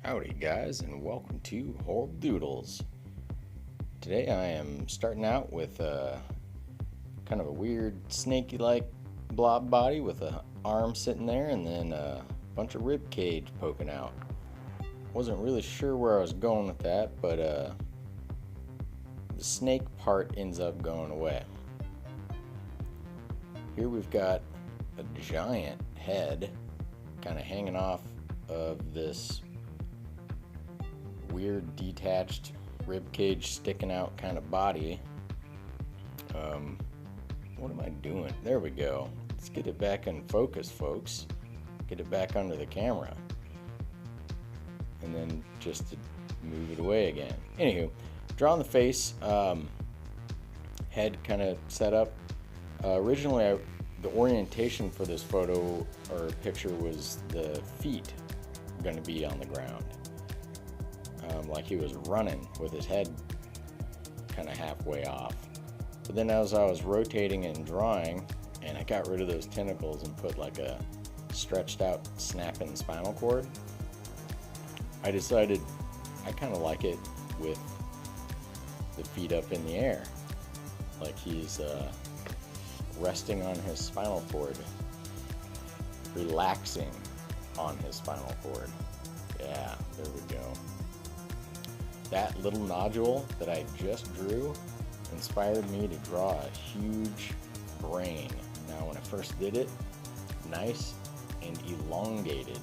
Howdy guys, and welcome to Doodles. Today I am starting out with kind of a weird snaky-like blob body with an arm sitting there and then a bunch of rib cage poking out. Wasn't really sure where I was going with that, but the snake part ends up going away. Here we've got a giant head kind of hanging off of this weird detached rib cage sticking out kind of body. What am I doing? There we go. Let's get it back in focus, folks. Get it back under the camera. And then just to move it away again. Anywho, drawing the face, head kind of set up. Originally, the orientation for this photo or picture was the feet going to be on the ground. Like he was running with his head kind of halfway off. But then as I was rotating and drawing, and I got rid of those tentacles and put like a stretched out snapping spinal cord, I decided I kind of like it with the feet up in the air. Like he's resting on his spinal cord, relaxing on his spinal cord. Yeah, there we go. That little nodule that I just drew inspired me to draw a huge brain. Now when I first did it, nice and elongated.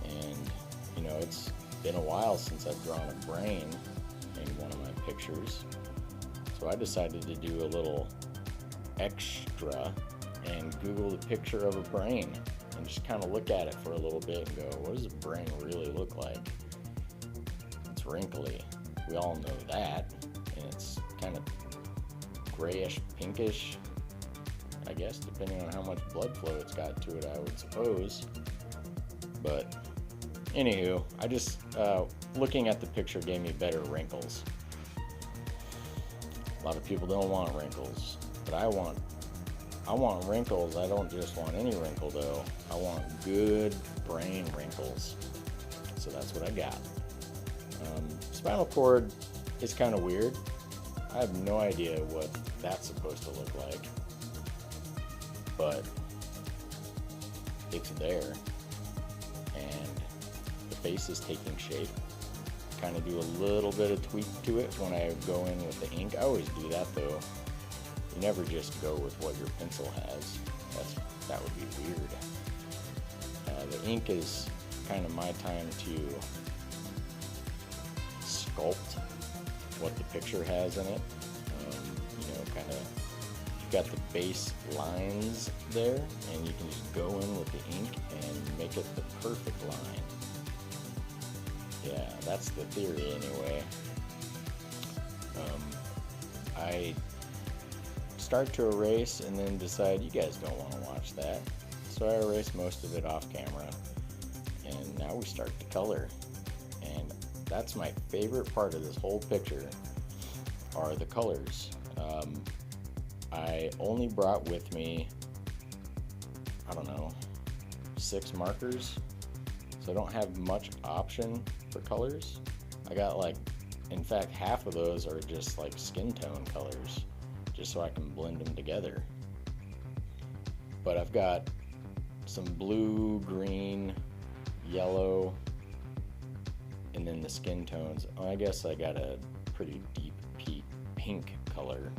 And you know, it's been a while since I've drawn a brain in one of my pictures. So I decided to do a little extra and Google the picture of a brain and just kind of look at it for a little bit and go, what does a brain really look like? It's wrinkly. We all know that. And it's kind of grayish, pinkish, I guess, depending on how much blood flow it's got to it, I would suppose. But anywho, I just, looking at the picture gave me better wrinkles. A lot of people don't want wrinkles, but I want wrinkles. I don't just want any wrinkle though. I want good brain wrinkles. So that's what I got. Spinal cord is kind of weird. I have no idea what that's supposed to look like, but it's there, and the face is taking shape. Kind of do a little bit of tweak to it when I go in with the ink. I always do that though. You never just go with what your pencil has. That would be weird. The ink is kind of my time to sculpt what the picture has in it. You know, kind of, you've got the base lines there, and you can just go in with the ink and make it the perfect line. Yeah, that's the theory anyway. I start to erase and then decide you guys don't want to watch that. So I erase most of it off camera, and now we start to color. And that's my favorite part of this whole picture, are the colors. I only brought with me, I don't know, 6 markers, so I don't have much option for colors. I got like, in fact, half of those are just like skin tone colors, just so I can blend them together. But I've got some blue, green, yellow, and then the skin tones. I guess I got a pretty deep pink color,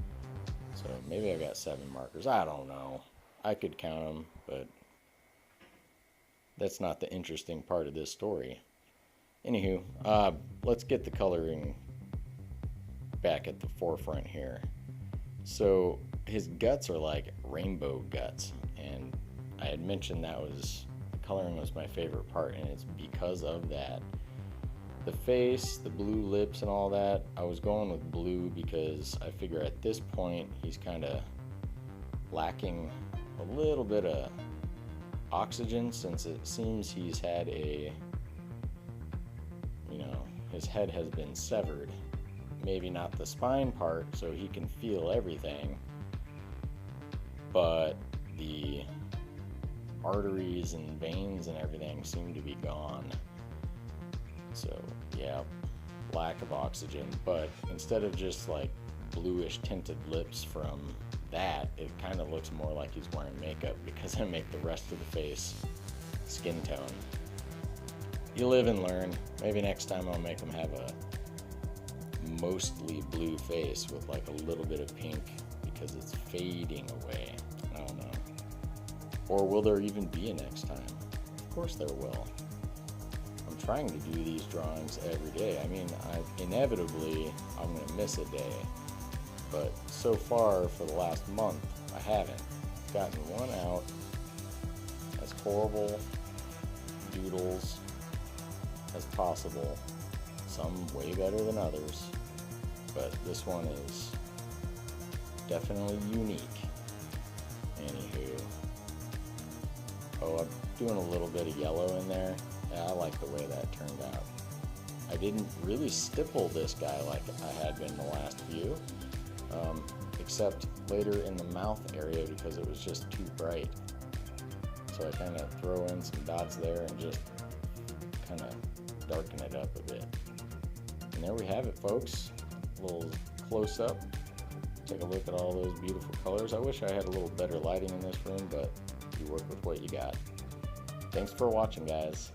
so maybe I got 7 markers. I don't know. I could count them, but that's not the interesting part of this story. Anywho, let's get the coloring back at the forefront here. So his guts are like rainbow guts, and I had mentioned that the coloring was my favorite part, and it's because of that. The face, the blue lips and all that, I was going with blue because I figure at this point he's kind of lacking a little bit of oxygen, since it seems he's had his head has been severed. Maybe not the spine part, so he can feel everything, but the arteries and veins and everything seem to be gone. So yeah, lack of oxygen, but instead of just like bluish tinted lips from that, it kind of looks more like he's wearing makeup because I make the rest of the face skin tone. You live and learn. Maybe next time I'll make him have a mostly blue face with like a little bit of pink because it's fading away. I don't know. Or will there even be a next time? Of course there will. I'm trying to do these drawings every day. I mean, inevitably I'm going to miss a day, but so far for the last month I haven't gotten one out as horrible doodles as possible. Some way better than others, but this one is definitely unique. Anywho, oh, I'm doing a little bit of yellow in there. Yeah, I like the way that turned out. I didn't really stipple this guy like I had been the last few, except later in the mouth area because it was just too bright. So I kind of throw in some dots there and just kind of darken it up a bit. And there we have it, folks. A little close up. Take a look at all those beautiful colors. I wish I had a little better lighting in this room, but you work with what you got. Thanks for watching, guys.